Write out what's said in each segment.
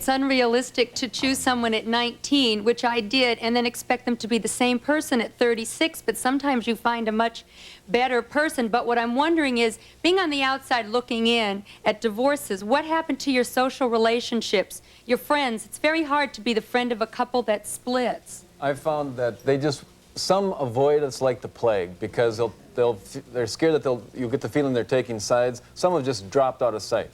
unrealistic to choose someone at 19, which I did, and then expect them to be the same person at 36, but sometimes you find a much better person. But what I'm wondering is, being on the outside looking in at divorces, what happened to your social relationships, your friends? It's very hard to be the friend of a couple that splits. I found that some avoid us like the plague because they're scared that you'll get the feeling they're taking sides. Some have just dropped out of sight.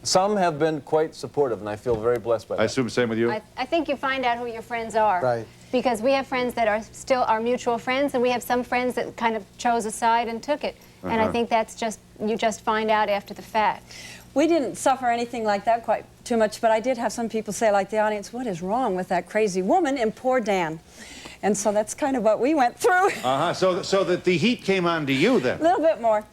Some have been quite supportive, and I feel very blessed by that. I assume the same with you? I think you find out who your friends are. Right. Because we have friends that are still our mutual friends, and we have some friends that kind of chose a side and took it. And I think that's just, you just find out after the fact. We didn't suffer anything like that quite too much, but I did have some people say, like the audience, what is wrong with that crazy woman and poor Dan? And so that's kind of what we went through. So that the heat came on to you then? A little bit more.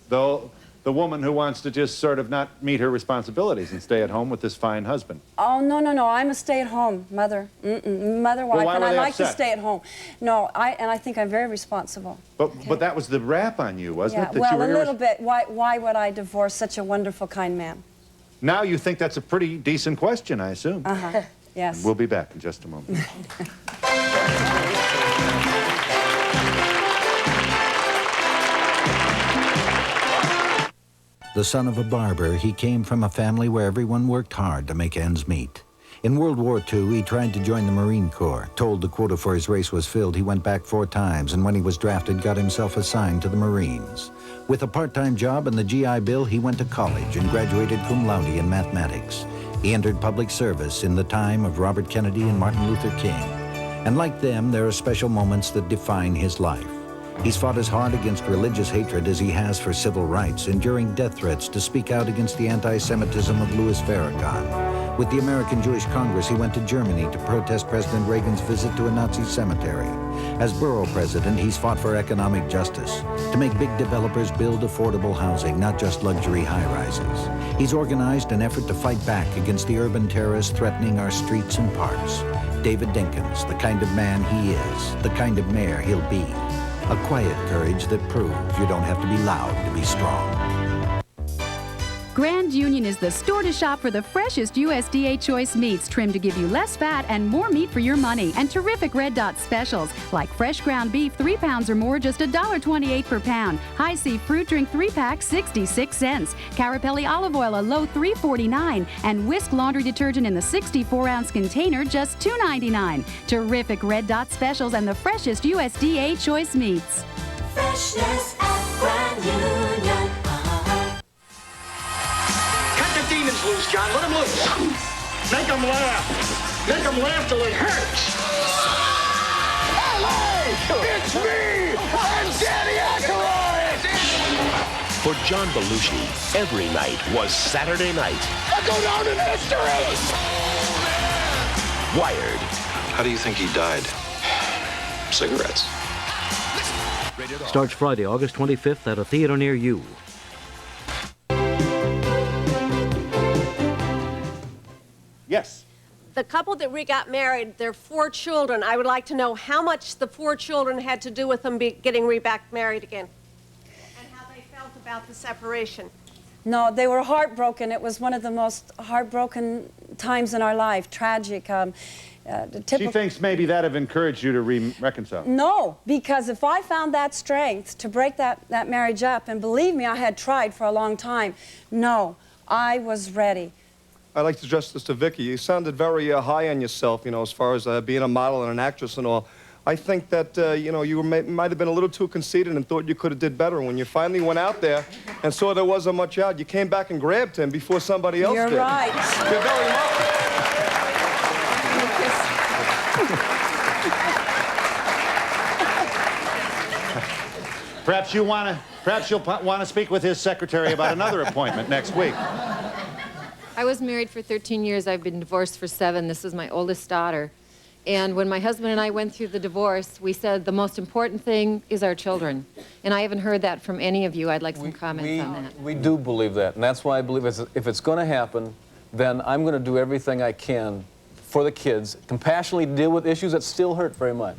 Though the woman who wants to just sort of not meet her responsibilities and stay at home with this fine husband. Oh, no, no, no. I'm a stay-at-home mother. Mother, wife, why and were I they like upset? to stay at home. No, I think I'm very responsible. But that was the rap on you, wasn't Yeah, it? That well, you were a little bit. Why would I divorce such a wonderful, kind man? Now you think that's a pretty decent question, I assume. Yes. And we'll be back in just a moment. The son of a barber, he came from a family where everyone worked hard to make ends meet. In World War II, he tried to join the Marine Corps. Told the quota for his race was filled, he went back 4 times, and when he was drafted, got himself assigned to the Marines. With a part-time job and the GI Bill, he went to college and graduated cum laude in mathematics. He entered public service in the time of Robert Kennedy and Martin Luther King. And like them, there are special moments that define his life. He's fought as hard against religious hatred as he has for civil rights, enduring death threats to speak out against the anti-Semitism of Louis Farrakhan. With the American Jewish Congress, he went to Germany to protest President Reagan's visit to a Nazi cemetery. As borough president, he's fought for economic justice, to make big developers build affordable housing, not just luxury high-rises. He's organized an effort to fight back against the urban terrorists threatening our streets and parks. David Dinkins, the kind of man he is, the kind of mayor he'll be. A quiet courage that proves you don't have to be loud to be strong. Grand Union is the store to shop for the freshest USDA choice meats, trimmed to give you less fat and more meat for your money, and terrific Red Dot specials like fresh ground beef 3 pounds or more, just $1.28 per pound. High C fruit drink 3-pack, 66 cents. Carapelli olive oil, a low $3.49, and Whisk laundry detergent in the 64-ounce container, just $2.99. Terrific Red Dot specials and the freshest USDA choice meats. Freshness at Grand Union. Demons loose, John. Let them loose. Make them laugh. Make them laugh till it hurts. LA! It's me! I'm Danny Aykroyd! For John Belushi, every night was Saturday night. I go down in history! Wired. How do you think he died? Cigarettes. Starts Friday, August 25th at a theater near you. Yes. The couple that got married, their 4 children, I would like to know how much the 4 children had to do with them getting back married again, and how they felt about the separation. No, they were heartbroken. It was one of the most heartbroken times in our life. Tragic. She thinks maybe that have encouraged you to reconcile. No, because if I found that strength to break that marriage up, and believe me, I had tried for a long time, no, I was ready. I'd like to address this to Vicky. You sounded very high on yourself, you know, as far as being a model and an actress and all. I think that, you know, you might have been a little too conceited and thought you could have did better. When you finally went out there and saw there wasn't much out, you came back and grabbed him before somebody else did. You're right. You're very welcome. Perhaps you'll want to speak with his secretary about another appointment next week. I was married for 13 years. I've been divorced for 7. This is my oldest daughter. And when my husband and I went through the divorce, we said the most important thing is our children. And I haven't heard that from any of you. I'd like some comments on that. We do believe that, and that's why I believe if it's going to happen, then I'm going to do everything I can for the kids, compassionately deal with issues that still hurt very much.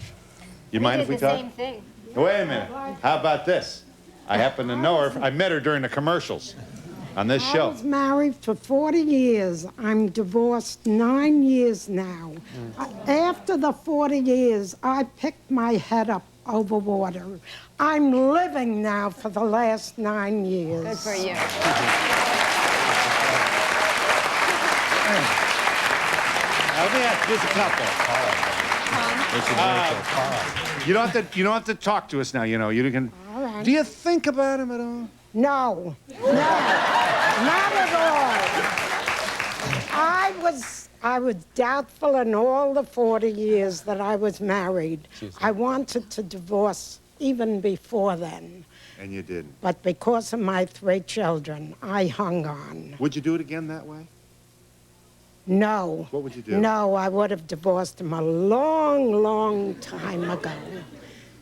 You mind if we talk? Same thing. Wait a minute. How about this? I happen to know her. I met her during the commercials. on this I show. was married for 40 years. I'm divorced 9 years now. After the 40 years, I picked my head up over water. I'm living now for the last 9 years. Good for you. Let me ask this couple. You don't have to talk to us now. You know, you can. All right. Do you think about him at all? No, not at all. I was doubtful in all the 40 years that I was married. I wanted to divorce even before then. And you didn't. But because of my 3 children, I hung on. Would you do it again that way? No. What would you do? No, I would have divorced him a long, long time ago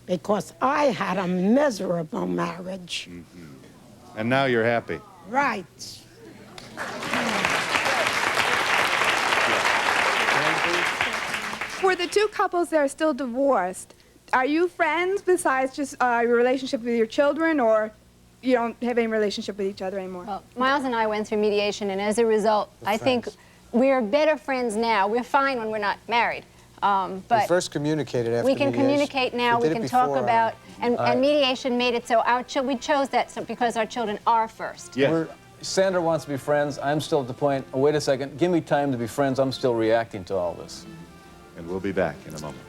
because I had a miserable marriage. Mm-hmm. And now you're happy. Right. For the 2 couples that are still divorced, are you friends besides just your relationship with your children, or you don't have any relationship with each other anymore? Well, Miles and I went through mediation, and as a result, I think we're better friends now. We're fine when we're not married. But we first communicated after we can mediation. communicate now. We can talk about, and mediation made it so we chose that because our children are first. Yeah. Sandra wants to be friends. I'm still at the point, oh, wait a second, give me time to be friends. I'm still reacting to all this. And we'll be back in a moment.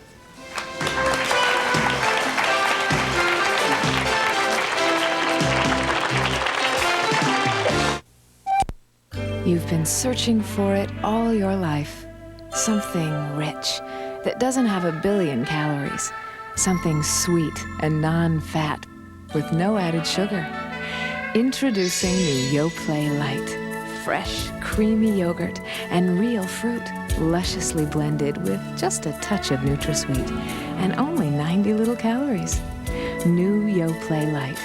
You've been searching for it all your life. Something rich that doesn't have a billion calories. Something sweet and non-fat with no added sugar. Introducing new Yoplait Light. Fresh, creamy yogurt and real fruit, lusciously blended with just a touch of NutraSweet and only 90 little calories. New Yoplait Light.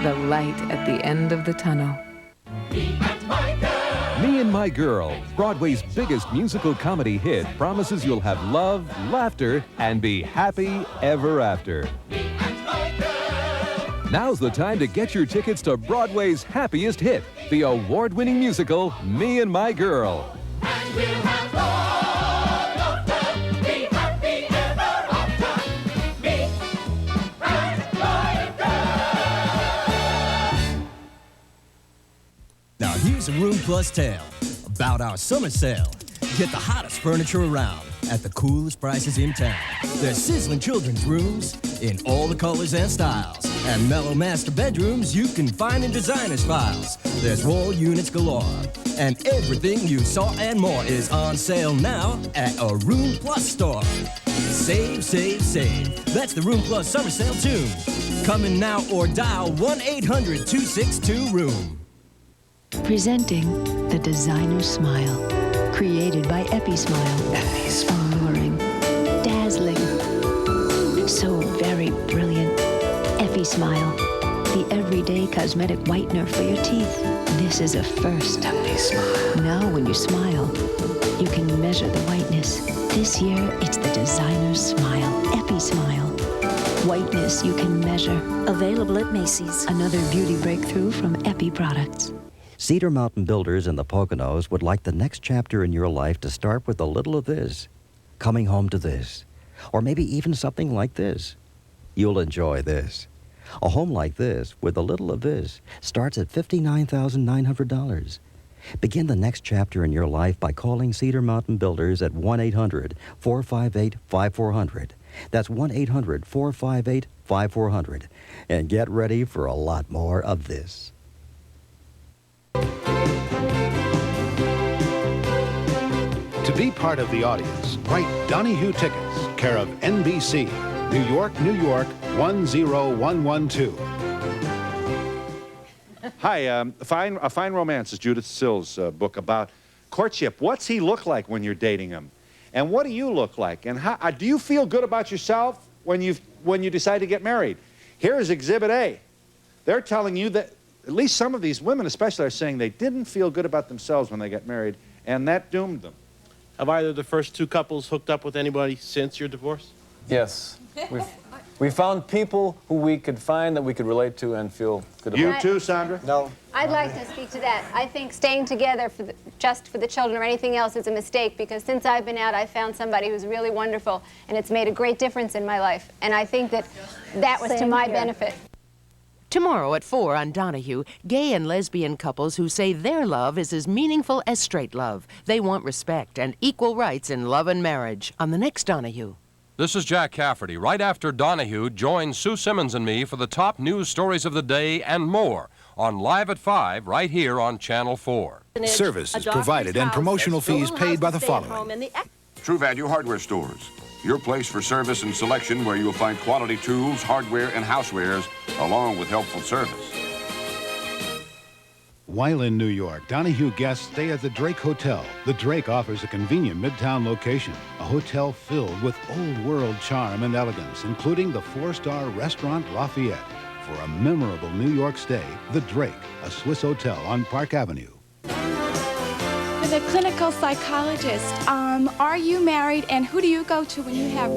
The light at the end of the tunnel. Me and My Girl, Broadway's biggest musical comedy hit, promises you'll have love, laughter, and be happy ever after. Now's the time to get your tickets to Broadway's happiest hit, the award-winning musical, Me and My Girl. And we'll have love, laughter, be happy ever after. Me and my girl. Now here's a Room Plus tale about our summer sale. Get the hottest furniture around at the coolest prices in town. There's sizzling children's rooms in all the colors and styles. And mellow master bedrooms you can find in designer styles. There's wall units galore. And everything you saw and more is on sale now at a Room Plus store. Save, save, save. That's the Room Plus summer sale tune. Come in now or dial 1-800-262-ROOM. Presenting the designer smile, created by EpiSmile. Alluring, dazzling, so very brilliant. EpiSmile, the everyday cosmetic whitener for your teeth. This is a first. EpiSmile. Now when you smile, you can measure the whiteness. This year, it's the designer smile, EpiSmile. Whiteness you can measure. Available at Macy's. Another beauty breakthrough from Epi Products. Cedar Mountain Builders in the Poconos would like the next chapter in your life to start with a little of this. Coming home to this. Or maybe even something like this. You'll enjoy this. A home like this, with a little of this, starts at $59,900. Begin the next chapter in your life by calling Cedar Mountain Builders at 1-800-458-5400. That's 1-800-458-5400. And get ready for a lot more of this. To be part of the audience, write Donahue Tickets, care of NBC, New York, New York, 10112. Hi, A Fine Romance is Judith Sill's book about courtship. What's he look like when you're dating him? And what do you look like? And how, do you feel good about yourself when you decide to get married? Here's Exhibit A. They're telling you that at least some of these women especially are saying they didn't feel good about themselves when they got married, and that doomed them. Have either of the first 2 couples hooked up with anybody since your divorce? Yes. We found people who we could find that we could relate to and feel good about. You too, Sandra? No. I'd like to speak to that. I think staying together just for the children or anything else is a mistake, because since I've been out, I've found somebody who's really wonderful, and it's made a great difference in my life. And I think that was to my benefit. Tomorrow at 4 on Donahue, gay and lesbian couples who say their love is as meaningful as straight love. They want respect and equal rights in love and marriage on the next Donahue. This is Jack Cafferty. Right after Donahue, join Sue Simmons and me for the top news stories of the day and more on Live at 5 right here on Channel 4. Services provided and promotional fees paid by the following. True Value Hardware Stores, your place for service and selection where you'll find quality tools, hardware, and housewares, along with helpful service. While in New York, Donahue guests stay at the Drake Hotel. The Drake offers a convenient midtown location, a hotel filled with old-world charm and elegance, including the 4-star restaurant Lafayette. For a memorable New York stay, the Drake, a Swiss hotel on Park Avenue. For the clinical psychologist, are you married, and who do you go to when you have